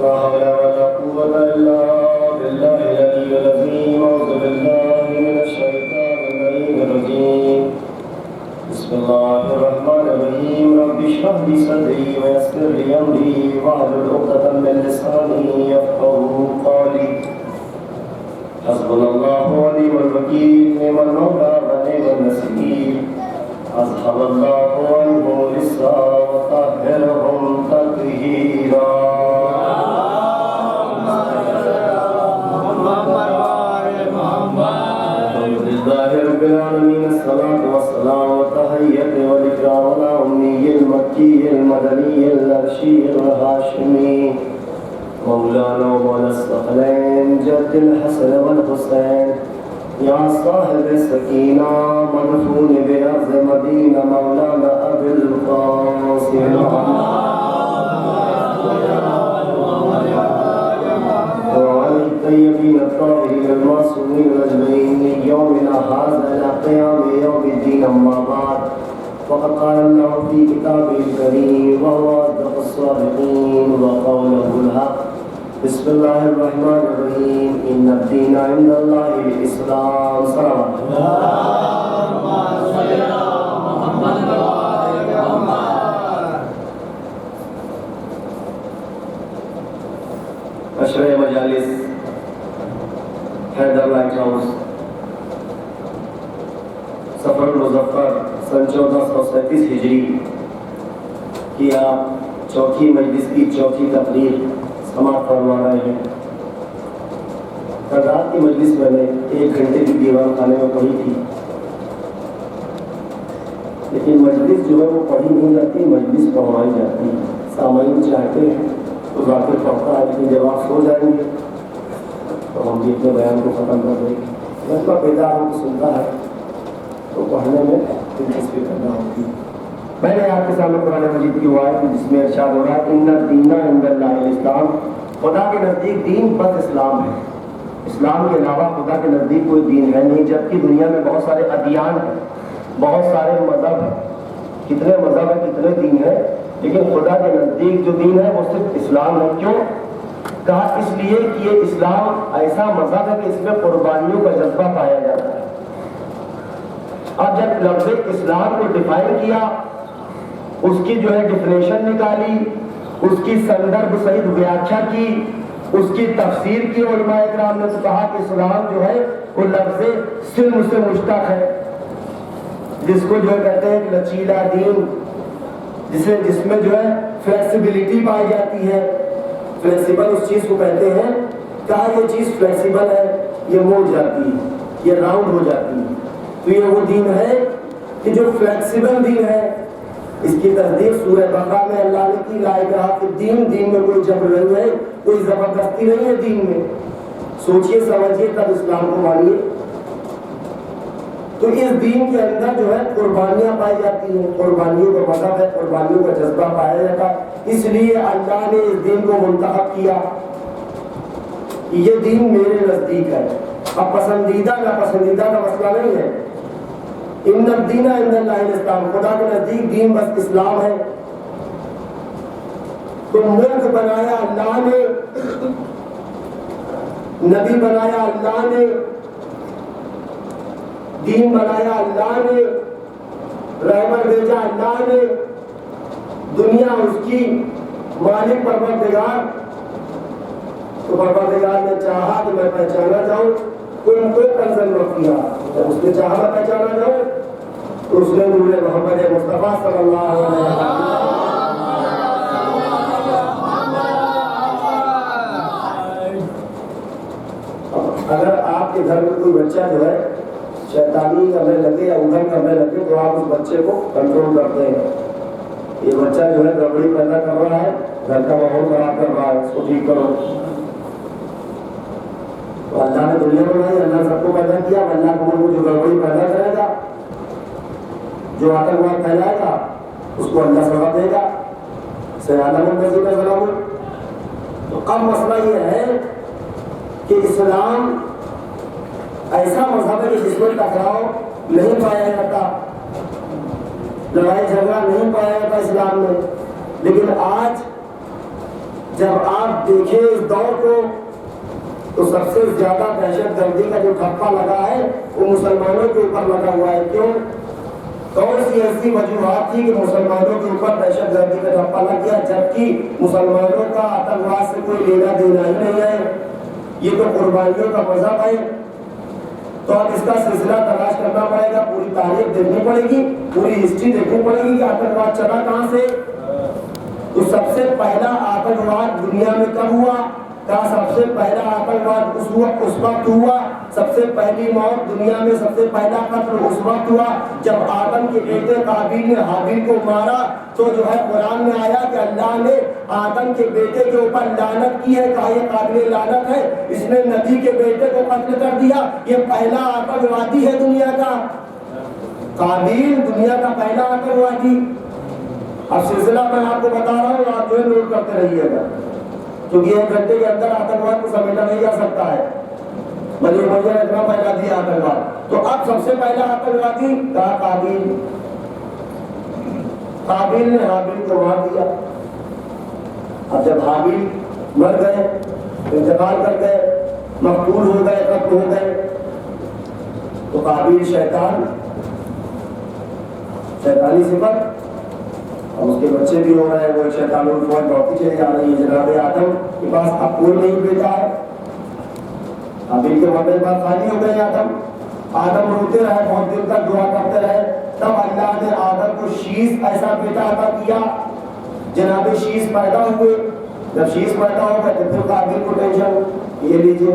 لا حول ولا قوة إلا بالله العلي العظيم. أعوذ بالله من الشيطان اللعين الرجيم. بسم الله الرحمن الرحيم. رب اشرح لي صدري ويسر لي أمري واحلل عقدة من لساني يفقهوا قولي. حسبنا الله ونعم الوكيل. نعم المولى ونعم النصير. أذهب الله عنهم الرجس وطهرهم تطهيرا. رب العالمين. الصلاة والسلام والتحية والإكرام على أمي المكي المدني الأرشي الهاشمي مولانا ومولى الثقلين جد الحسن والحسين يا صاحب السكينة مدفون بأرض مدينة مولانا أبي القاسم وعلى الطيبين الطاهرين المعصومين أجمعين يومنا هذا إلى قيام يوم الدين. أما بعد فقد قال الله في كتابه الكريم وهو أصدق الصادقين وقوله الحق. بسم الله الرحمن الرحيم. إن الدين عند الله الإسلام. صلوات اشرح مجالس حیدر لائٹ ہاؤس سفر المظفر سن 1437 ہجری کی آپ چوتھی مجلس کی چوتھی تقریر سماعت فرما رہے ہیں. کل رات کی مجلس میں نے 1 گھنٹے کی دیوان خانے میں پڑھی تھی، لیکن مجلس جو ہے وہ پڑھی نہیں جاتی، مجلس پڑھوائی جاتی ہے. سامعین چاہتے ہیں تو ذاکر پڑھتا ہے، لیکن جب آپ سو جائیں گے تو ہم بھی اپنے بیان کو ختم کر دیں گے. مسئلہ بیدار ہو تو سنتا ہے تو پڑھنے میں دلچسپی کرنا ہوگی. میں نے آپ کے سامنے قرآن مجید کی وہ آیت جس میں ارشاد ہو رہا ہے ان الدین عند اللہ الاسلام. خدا کے نزدیک دین بس اسلام ہے. اسلام کے علاوہ خدا کے نزدیک کوئی دین ہے نہیں. جبکہ دنیا میں بہت سارے ادیان ہیں، بہت سارے مذہب ہیں. کتنے مذہب ہیں، کتنے دین ہیں، لیکن خدا کے نزدیک جو دین ہے وہ صرف اسلام ہے. کیوں کہا؟ اس لیے کہ یہ اسلام ایسا مذہب ہے کہ اس میں قربانیوں کا جذبہ پایا جاتا ہے. اب جب لفظ اسلام کو ڈیفائن کیا، اس کی جو ہے ڈیفینیشن نکالی، اس کی سندرب سہت ویاخیا کی، اس کی تفسیر کی علماء کرام نے تو کہا کہ اسلام جو ہے وہ لفظ سلم سے مشتق ہے، جس کو جو ہے کہتے ہیں کہ لچیلا دین، جس میں جو ہے فلیکسیبلٹی پائی جاتی ہے. فلیکسیبل اس چیز کو کہتے ہیں، کہا یہ چیز فلیکسیبل ہے، یہ موڑ جاتی ہے، یہ راؤنڈ ہو جاتی ہے. تو یہ وہ دین ہے کہ جو فلیکسیبل دین ہے. اس کی تصدیق سورہ بقرہ میں اللہ نے کی، لا اکراہ فی الدین. دین میں کوئی جبر نہیں ہے، کوئی زبردستی نہیں ہے دین میں. سوچئے سمجھئے تب اسلام کو مانیے. تو اس دین کے اندر جو ہے قربانیاں پائی جاتی ہیں، قربانیوں کا مذہب ہے، قربانیوں کا جذبہ پایا جاتا ہے. اس لیے اللہ نے اس دین کو منتخب کیا، یہ دین میرے نزدیک ہے. اب پسندیدہ ناپسندیدہ کا مسئلہ نہیں ہے. ان الدین عند اللہ الاسلام. خدا کے نزدیک دین بس اسلام ہے. تو ملک بنایا اللہ نے، نبی بنایا اللہ نے، دین بنایا اللہ نے، رحمت بھیجا اللہ نے. دنیا اس کی مالک پروردگار. تو پروردگار نے چاہا کہ میں پہچانا جاؤں، کوئی کنسرن نہ کیا. جب اس نے چاہا میں پہچانا جاؤں تو اس نے نور محمد مصطفیٰ صلی اللہ علیہ وسلم. اگر آپ کے گھر میں کوئی بچہ جو ہے شیطانی کرنے لگے یا ادھر کرنے لگے تو آپ اس بچے کو کنٹرول کرتے ہیں. یہ بچہ جو ہے گڑبڑی پیدا کر رہا ہے، گھر کا ماحول خراب کر رہا ہے، اس کو ٹھیک کرو. تو اللہ نے دنیا بنائی، اللہ سب کو پیدا کیا. اللہ کو جو گڑبڑی پیدا کرے گا، جو آتنکواد پھیلائے گا، اس کو اللہ سزا دے گا. سیادہ منتظر کا سلام. تو اب مسئلہ یہ ہے کہ اسلام ایسا مذہب ہے کہ جس میں ٹکراؤ نہیں پایا جاتا، لڑائی جھگڑا نہیں پایا جاتا اسلام میں. لیکن آج جب آپ دیکھیں اس دور کو تو سب سے زیادہ دہشت گردی کا جو ٹھپا لگا ہے وہ مسلمانوں کے اوپر لگا ہوا ہے. کیوں؟ کون سی ایسی وجوہات تھی کہ مسلمانوں کے اوپر دہشت گردی کا ٹھپا لگ گیا، جبکہ مسلمانوں کا آتنکواد سے کوئی لینا دینا ہی نہیں ہے؟ یہ تو قربانیوں کا مذہب ہے. تو اب اس کا سلسلہ تلاش کرنا پڑے گا، پوری تاریخ دیکھنی پڑے گی، پوری ہسٹری دیکھنی پڑے گی کہ آتنکواد چلا کہاں سے. تو سب سے پہلا آتنکواد دنیا میں کب ہوا؟ کہا سب سے پہلا آتنکواد اس وقت ہوا، سب سے پہلی موت دنیا میں، سب سے پہلا قتل اس وقت ہوا جب آدم کے بیٹے قابیل نے حابیل کو مارا. تو جو ہے قرآن میں آیا کہ اللہ نے آدم کے بیٹے کے اوپر لعنت کی ہے، کہا یہ قابل لعنت ہے، اس نے نبی کے بیٹے کو قتل کر دیا. یہ پہلا آتنکوادی ہے دنیا کا، قابیل دنیا کا پہلا آتنکوادی. اب سلسلہ میں آپ کو بتا رہا ہوں، آپ جو ہے نوٹ کرتے رہیے گا، کیونکہ ایک گھنٹے کے اندر آتنکواد کو سمیٹا نہیں جا سکتا ہے. بنی امیہ نے اتنا پھیلا دیا آتنکواد. تو اب سب سے پہلا آتنکوادی کہا قابیل. قابیل نے حابیل کو مار دیا. اب جب حابیل مر گئے، انتقال کر گئے، مقتول ہو گئے، قتل ہو گئے، تو قابیل شیطانی صفت، اور اس کے بچے بھی ہو رہے ہیں، وہ شیطان الفوج بڑھتی چلی جا رہی ہے. جناب آدم کے پاس اب کوئی نہیں بیٹا ہے. حابیل کے مرنے کے بعد خالی ہو گئے آدم. آدم روتے رہے، بہت دن تک دعا کرتے رہے. تب اللہ نے آدم کو شیش ایسا بیٹا عطا کیا. جناب شیش پیدا ہوئے. جب شیش پیدا ہو گئے تو پھر قابیل کو ٹینشن، یہ لیجیے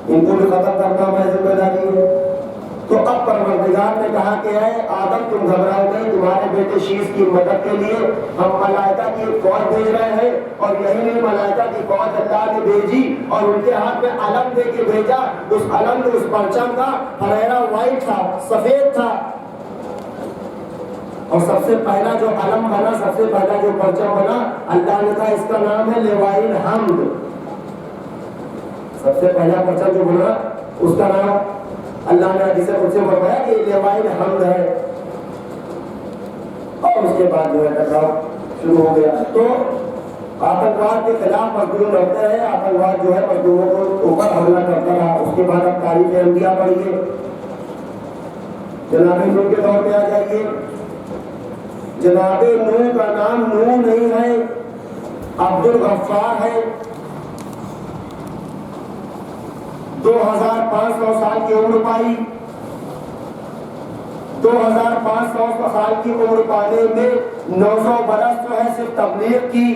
ان کو بھی ختم کرنا میں ذمہ داری ہے. تو اب پروردگار نے کہا کہ اے آدم تم گھبراؤ نہیں، تمہارے بیٹے شیش کی مدد کے لیے ہم ملائکہ کی ایک فوج بھیج رہے ہیں. اور یہی نہیں، ملائکہ کی فوج اللہ نے بھیجی اور ان کے ہاتھ میں علم دے کے بھیجا. اس علم میں اس پرچم کا ہریرا وائٹ تھا، سفید تھا. اور سب سے پہلا جو علم بنا، سب سے پہلا جو پرچم بنا، اللہ نے کہا اس کا نام ہے لواء الحمد. سب سے پہلا پرچم جو بنا اس کا نام اللہ نے حدیث قدسی میں بتایا کہ لواء الحمد ہے. اور اس کے بعد جو ہے ٹکراؤ شروع ہو گیا. تو آتنکواد کے خلاف مزدور لڑتے رہے، آتنکواد جو ہے مزدوروں کو اوپر حملہ کرتا رہا. اس کے بعد اب تاریخ انبیاء پڑھیے، جناب نوح کے دور میں آ جائیے. جناب نوح کا نام نوح نہیں ہے، عبد الغفار ہے. 2500 سال کی عمر پائی. 2500 سال کی عمر پانے میں 900 برس جو ہے صرف تبلیغ کی.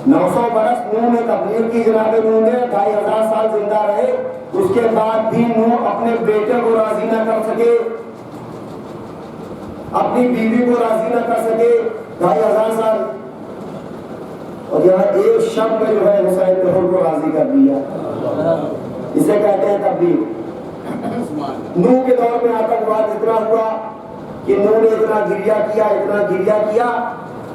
900 برس نوح نے تبلیغ کی. جناب نوح نے 2500 سال زندہ رہے. اس کے بعد بھی نوح اپنے بیٹے کو راضی نہ کر سکے، اپنی بیوی کو راضی نہ کر سکے 2500 سال. اور یہاں ایک شب میں جو ہے حسین ظہور کو راضی کر دیا. اسے کہتے ہیں تبلیغ. نوح کے دور میں آتنکواد اتنا ہوا کہ نوح نے اتنا گریہ کیا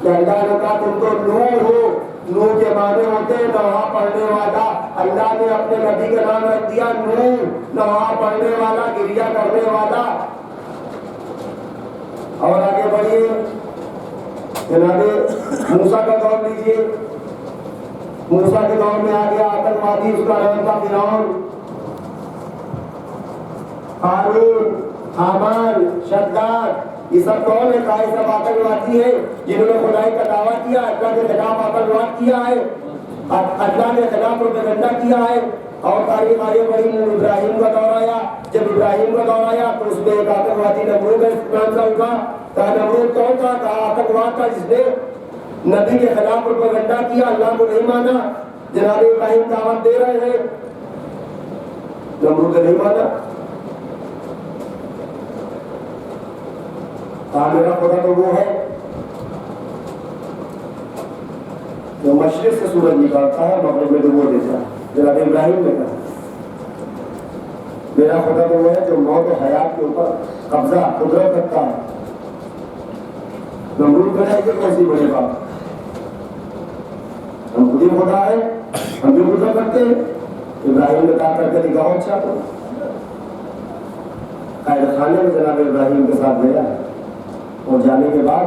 کہ اللہ نے کہا تم تو نوح ہو. نوح کے معنی ہوتے ہیں نوحہ پڑھنے والا. اللہ نے اپنے نبی کا نام رکھ دیا نوح، نوحہ پڑھنے والا، گریہ کرنے والا. اور آگے بڑھیے، جناب موسیٰ کا دور لیجیے. موسیٰ کے دور میں آ گیا آتنکوادی، اس کا نام تھا فرعون. ہارون، حامان، شداد، یہ سب کون ہے؟ یہ سب آتنکوادی ہیں جنہوں نے خدائی کا دعویٰ کیا، اللہ کے خلاف آتنکواد کیا ہے، اللہ کے خلاف پروپیگنڈا کیا ہے. اور تاریخ آگے بڑھی. ابراہیم کا دور آیا. جب ابراہیم کا دور آیا تو اس میں ایک آتنکوادی نمرود نام سے اٹھا. کہا نمرود کون تھا؟ کہا آتنکواد تھا جس نے نبی کے خلاف پروپیگنڈا کیا، اللہ کو نہیں مانا. جناب ابراہیم دعوت دے رہے ہیں، نمرود نے نہیں مانا. کہا میرا خدا تو وہ ہے جو مشرق سے سورج نکالتا ہے، مغرب میں ڈبو دیتا ہے. جناب ابراہیم نے کہا میرا خدا تو وہ ہے جو موت و حیات کے اوپر قبضہ قدرت رکھتا ہے. نمرود کا ہے کہ کیسی بڑی بات، ہم خود ہی خدا ہے، ہم بھی قدرت رکھتے ہیں. ابراہیم نے کہا کر کے دکھاؤ. اچھا تو قائد خانے میں جناب ابراہیم کے ساتھ گیا اور جانے کے بعد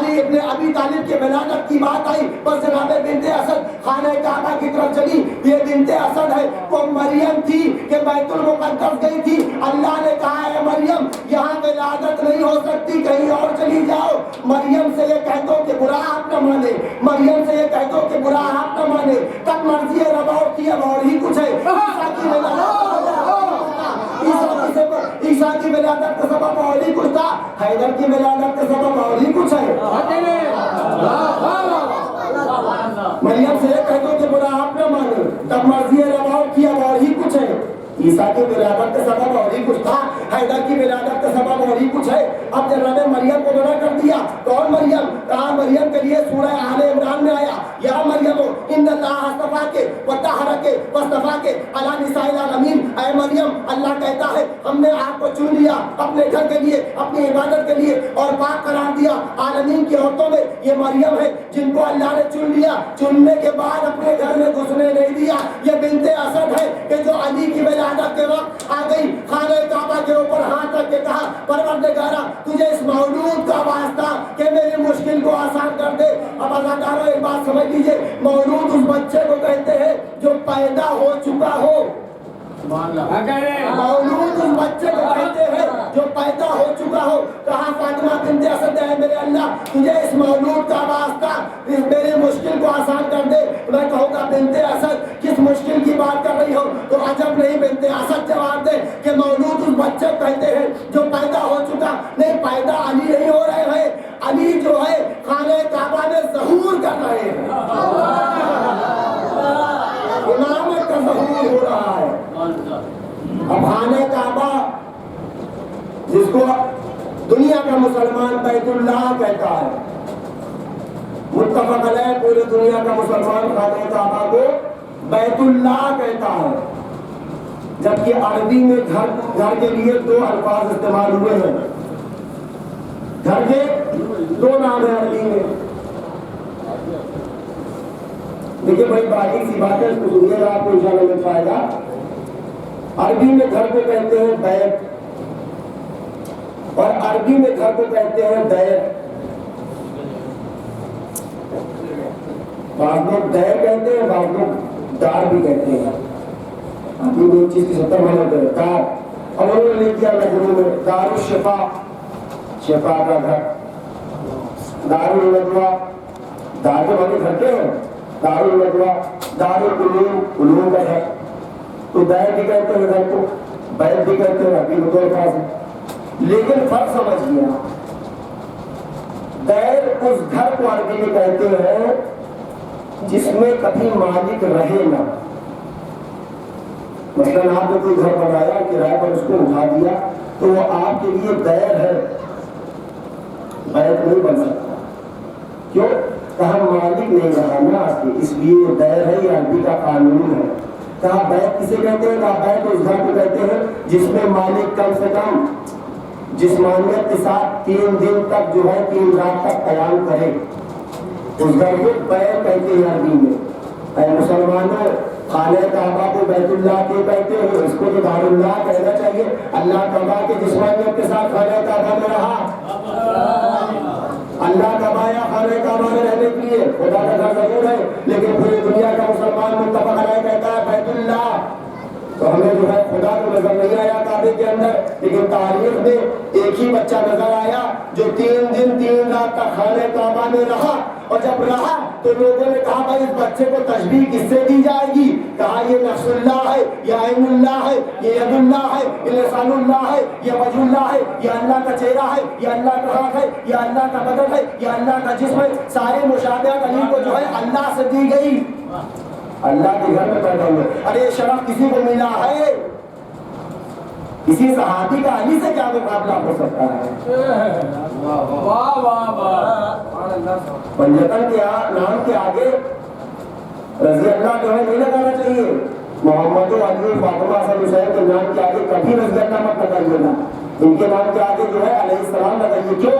علی ابن ابی طالب کے ولادت کی بات آئی بس جناب بنت اسد خانہ کعبہ کی طرف چلی. یہ بنت اسد ہے وہ مریم تھی کہ بیت المقدس گئی تھی. اللہ نے کہا ہے مریم یہاں ولادت نہیں ہو سکتی, کہیں اور چلی جاؤ. مریم سے یہ کہہ دو کہ برا آپ نہ مانے, مریم سے یہ کہہ دو کہ برا آپ نہ مانے, تب مرضی ہے رب اور کی اب اور ہی کچھ ہے. عیسیٰ کی ولادت کا سبب اور ہی کچھ تھا, حیدر کی ولادت کا سبب اور ہی کچھ ہے. مریم سے یہ کہہ دو کہ برا آپ نہ مانے, تب مرضی ہے رب اور کی اب اور ہی کچھ ہے. عیسیٰ کی ولادت کا سبب اور ہی کچھ تھا, حیدر کی ولادت کا سبب اور ہی کچھ ہے. اب جناب مریم کو منع کر دیا. کون مریم؟ کہا مریم کے لیے سورہ آل عمران میں آیا یا مریم ان اللہ اصطفاک وطہرک واصطفاک علی نساء العالمین. اے مریم اللہ کہتا ہے ہم نے آپ کو چن لیا اپنے گھر کے لیے, اپنی عبادت کے لیے اور پاک قرار دیا عالمین کی عورتوں میں. یہ مریم ہے جن کو اللہ نے چن لیا, چننے کے بعد اپنے گھر میں گھسنے نہیں دیا. یہ بنت اسد ہے کہ جو علی کی ولادت کے وقت آ گئی, خانہ کعبہ کے اوپر ہاتھ رکھ کے کہا پروردگارا تجھے اس مولود کا واسطہ کہ میری مشکل کو آسان کر دے. اب ازاداروں ایک بات سمجھ لیجئے, مولود اس بچے کو کہتے ہیں جو پیدا ہو چکا ہو. مولود اس بچے کو کہتے ہیں جو پیدا ہو چکا ہو. کہا فاطمہ بنت اسد ہے میرے اللہ تجھے اس مولود کا واسطہ میری مشکل کو آسان کر دے. میں کہوں گا بنت اسد کس مشکل کی بات کر رہی ہو, تو عجب نہیں بنت اسد جواب دے کہ مولود اس بچے کو کہتے ہیں جو پیدا ہو چکا. نہیں, پیدا علی نہیں ہو رہے ہیں, علی جو ہے خانہ کعبہ میں ظہور کر رہے ہیں, امامت کا ظہور ہو رہا ہے. اب خانہ کعبہ جس کو دنیا کا مسلمان بیت اللہ کہتا ہے, متفق علیہ پوری دنیا کا مسلمان خانہ کعبہ کو بیت اللہ کہتا ہے, جبکہ عربی میں گھر کے لیے دو الفاظ استعمال ہوئے ہیں. گھر کے دو نام ہیں عربی میں. دیکھیے بھائی باریک سی بات ہے, اس کو سنیے گا آپ کو انشاءاللہ مل پائے گا. عربی میں گھر کو کہتے ہیں بیت, اور عربی میں گھر کو کہتے ہیں دیر. بعض لوگ دیر کہتے ہیں, بعض لوگ دار بھی کہتے ہیں. عربی میں ایک چیز کی 70 معنی ہوتے ہیں دار. اب انہوں نے لکھ دیا لکھنؤ میں دار الشفا, شفا کا گھر. دار الندوہ, دار کے معنی گھر کے ہیں, دار الندوہ, دار العلوم, علوم کا گھر. تو دیر بھی کہتے ہیں گھر کو, بیت بھی کہتے ہیں, عربی میں دو الفاظ ہیں. لیکن فرق سمجھ لیا, دیر اس گھر کو عربی میں کہتے ہیں جس میں کبھی مالک رہے نہ. مثلا آپ نے کوئی گھر بنایا, کرایہ پر اس کو اٹھا دیا, تو وہ آپ کے لیے دیر ہے, بیت نہیں بن سکتا. کیوں؟ کہا مالک نہیں رہا نا, اس لیے دیر ہے, یہ عربی کا قانون ہے. کہا بیت کسے کہتے ہیں؟ کہا بیت اس گھر کو کہتے ہیں جس میں مالک کم سے کم جسمانیت کے ساتھ 3 دن تک جو ہے 3 رات تک قیام کرے. اس گھر کو بیت کہتے ہیں عربی میں. اے مسلمانوں, خانہ کعبہ کو بیت اللہ کے کہتے ہیں, اس کو تو دار اللہ کہنا چاہیے. اللہ کعبہ کے جسمانیت کے ساتھ خانہ کعبہ میں رہا, اللہ کعبہ خانہ کعبہ میں رہنے کے لیے. خدا کا گھر ضرور ہے, لیکن پوری دنیا کا مسلمان متفق علیہ کہتا ہے بیت اللہ. تو ہمیں جو ہے خدا تو نظر نہیں آیا کعبے کے اندر, لیکن تاریخ میں ایک ہی بچہ نظر آیا جو 3 دن 3 رات تک خانہ کعبہ میں رہا. اور جب رہا تو لوگوں نے کہا بھائی اس بچے کو تشبیہ کس سے دی جائے گی؟ کہا یہ نفس اللہ ہے, یہ عین اللہ ہے, یہ ید اللہ ہے, یہ لسان اللہ ہے, یہ وجہ اللہ ہے, یہ اللہ کا چہرہ ہے, یہ اللہ کا ہاتھ ہے, یہ اللہ کا بدن ہے, یہ اللہ کا جسم ہے. سارے مشابہت علی کو جو ہے اللہ سے دی گئی, اللہ کے گھر میں پیدا ہوئے. ارے شرف کسی کو ملا ہے؟ کسی صحابی کا علی سے کیا مقابلہ ہو سکتا ہے؟ پنجتن کے نام کے آگے رضی اللہ جو ہے نہیں لگانا چاہیے. محمد و علی فاطمہ حسن حسین کے نام کے آگے کبھی رضی اللہ مت لگائیے نا. ان کے نام کے آگے جو ہے علیہ السلام لگائیے. کیوں؟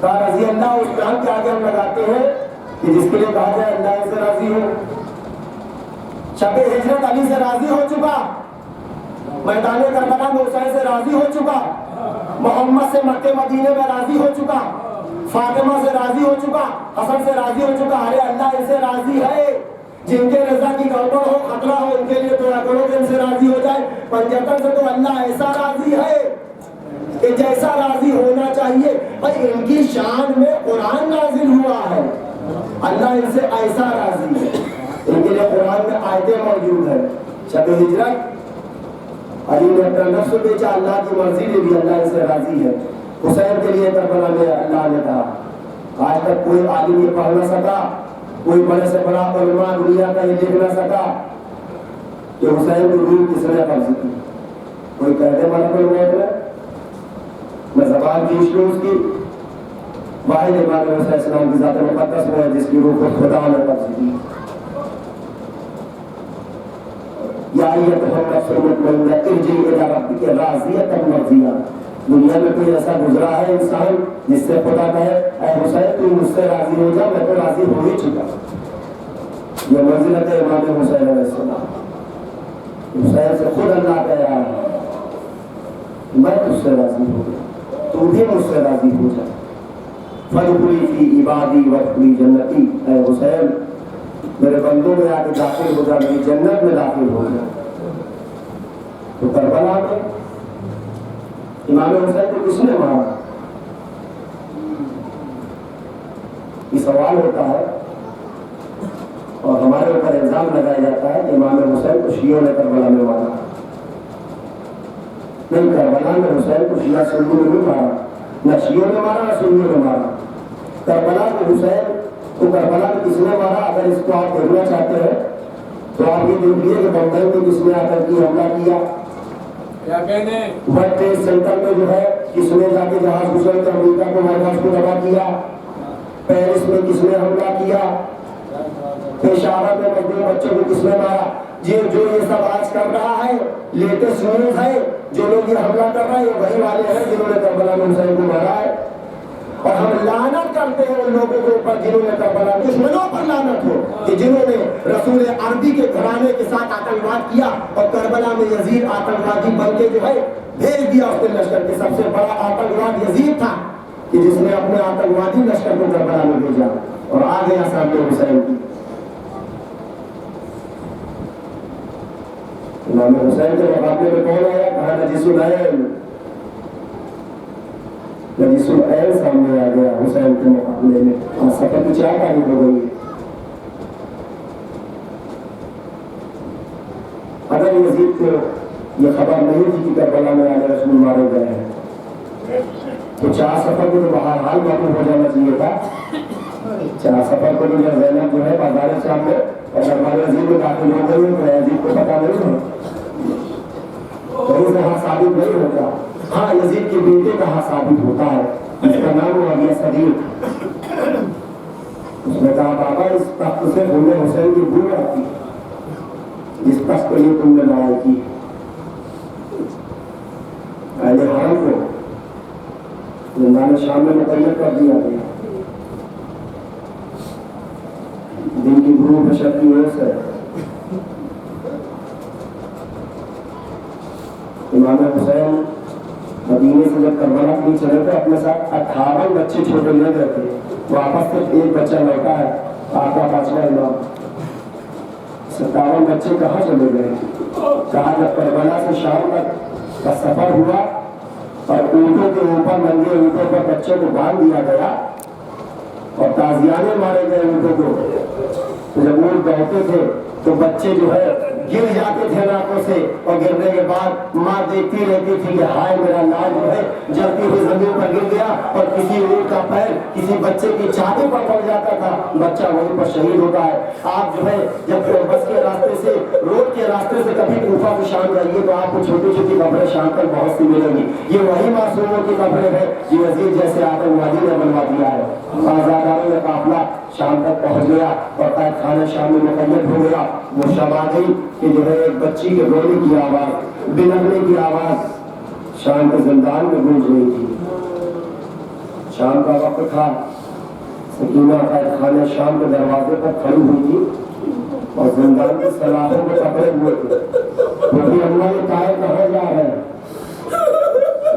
کہا رضی اللہ اس نام کے آگے ہم لگاتے ہیں کہ جس کے لیے کہا جائے اللہ سے راضی ہو. شب ہجرت علی سے راضی ہو چکا, میدان کربلا میں حسین سے راضی ہو چکا, محمد سے مکے مدینے میں راضی ہو چکا, فاطمہ سے راضی ہو چکا، حسن سے راضی ہو چکا، ارے اللہ ان سے راضی ہے، جن کے رضا کی گڑبڑ ہو، خطرہ ہو، ان کے لیے دعا کرو کہ ان سے راضی ہو جائے۔ پنجتن سے تو اللہ ایسا راضی ہے کہ جیسا راضی ہونا چاہیے۔ بھائی ان کی شان میں قرآن نازل ہوا ہے، اللہ ان سے ایسا راضی ہے، ان کے لیے قرآن میں آیتیں موجود ہیں۔ شب ہجرت علی نے اپنا نفس بیچا، اللہ کی مرضی میں بھی اللہ ان سے راضی ہے۔ حسین کے لیے کربلا میں اللہ نے کہا، آج تک کوئی عالم یہ پڑھ نہ سکا، کوئی بڑے سے بڑا علماء دنیا کا یہ لکھ نہ سکا کہ حسین کی روح کس نے قبض کی۔ کوئی کہتے ملک الموت نے، میں زبان کھینچ لوں اس کی، واحد امام حسین السلام کی ذات مقدس وہ ہے جس کی روح کو خدا نے قبض کی۔ یا ایتھا النفس المطمئنہ ارجعی الی ربک راضیۃ مرضیہ۔ دنیا میں کوئی ایسا گزرا ہے انسان جس سے خدا کہے اے حسین تو مجھ سے راضی ہو جا، میں تو راضی ہو ہی چکا۔ یہ منزلت ہے امام حسین علیہ السلام۔ حسین سے خود اللہ کہہ رہا ہے میں تجھ سے راضی ہو گیا، تو بھی مجھ سے راضی ہو جا۔ فادخلی فی عبادی وادخلی جنتی، اے حسین میرے بندوں میں آ کے داخل ہو جا، میری جنت میں داخل ہو جا۔ تو کربلا میں امام حسین کو کس نے مارا؟ یہ سوال ہوتا ہے اور ہمارے اوپر الزام لگایا جاتا ہے کہ امام حسین کو شیعوں نے کربلا میں مارا۔ نہیں، کربلا میں حسین کو شیعہ سنیوں نے نہیں مارا، نہ شیعوں نے مارا نہ سنیوں نے مارا۔ کربلا میں حسین کو کربلا میں کس نے مارا؟ اگر اس کو آپ دیکھنا چاہتے ہیں تو آپ یہ دیکھیے کہ بمبئی میں کس نے آ کر کے حملہ کیا، ورلڈ ٹریڈ سینٹر میں جو ہے کس نے جا کے جہاز گزر کے امریکہ کو وائٹ ہاؤس کو تباہ کیا، پیرس میں کس نے حملہ کیا، پشاور میں مظلوم بچوں کو کس نے مارا۔ جو یہ سب آج کر رہا ہے لیٹسٹ نیوز ہے، جو لوگ یہ حملہ کر رہے ہیں وہی والے ہیں جنہوں نے کربلا میں حسین کو مارا ہے۔ اور ہم لعنت کرتے ہیں ان لوگوں کے اوپر جنہوں نے کربلا، دشمنوں پر لعنت ہو کہ جنہوں نے رسول عربی کے گھرانے کے ساتھ آتنکواد کیا اور کربلا میں یزید آتنکوادی بن کے جو ہے بھیج دیا اس کے لشکر کے۔ سب سے بڑا آتنکواد یزید تھا کہ جس نے اپنے آتنکوادی لشکر کو کربلا میں بھیجا اور آ گیا سامنے حسین کی۔ امام حسین کے مقابلے میں کون آیا؟ کہا نجیس العین، نجیس العین سامنے آ گیا حسین کے مقابلے میں، اور سفر کی چاہ تاریخ ہو گئی۔ اگر یزید کو یہ خبر نہیں تھی کہ کربلا میں آنے رسول مارے گئے ہیں تو چار سفر کو تو بہرحال معلوم ہو جانا چاہیے تھا۔ چار سفر کو تو جب زینب جو ہے بازار شام میں اور دربار یزید میں داخل ہو گئی تو یزید کو پتا نہیں ہے، کہیں سے ہاں ثابت نہیں ہوتا۔ ہاں یزید کے بیٹے کا ہاں ثابت ہوتا ہے، اس کا نام ہوا گیا صدیق۔ اس نے کہا بابا اس تخت سے غلام حسین کی بو آتی، جس تخت کے لیے تم نے لڑائی کی۔ اہل حرم کو زندان شام میں متعین کر دیا گیا، دن کی غروب بشر کی وجہ سے امام حسین مدینے سے جب کربلا کے لیے چلے تھے اپنے ساتھ 58 بچے چھوٹے لے گئے تھے، واپس سے ایک بچہ لوٹا ہے آقا پانچواں امام۔ 57 بچے کہاں چلے گئے؟ کہا جب کربلا سے شام تک کا سفر ہوا اور اونٹوں کے اوپر ننگے اونٹوں پر بچوں کو باندھ دیا گیا اور تازیانے مارے گئے اونٹوں کو، جب اونٹ دوڑتے تھے تو بچے جو ہے گر جاتے تھے ناکوں سے، اور گرنے کے بعد ماں دیکھتی رہتی تھی کہ ہائے میرا لال جو ہے جلتی ہوئی زمین پر گر گیا، اور کسی اونٹ کا پیر کسی بچے کی چھاتی پر پڑ جاتا تھا، بچہ وہیں پر شہید ہوتا ہے۔ آپ جو ہے جب بس کے راستے سے روڈ کے راستے سے کبھی کوفہ میں شام جائیے تو آپ کو چھوٹی چھوٹی قبریں شام تک بہت سی ملیں گی، یہ وہی معصوموں کی قبریں ہیں جو یزید جیسے آتنکوادی نے بنوا دیا ہے۔ آزاداروں کا قافلہ شام تک پہنچ گیا اور قید خانہ شام میں مقید ہو گیا۔ وہ شب آ گئی کہ جو ہے ایک بچی کے رونے کی آواز، بلکنے کی آواز شام کے زندان میں گونج رہی تھی۔ شام کا وقت تھا، سکینہ قید خانہ شام کے دروازے پر کھڑی ہوئی تھی اور زندان کی سلاخوں میں پکڑے ہوئے تھے۔ وہ بھی اللہ یہ کہاں جا رہے ہیں؟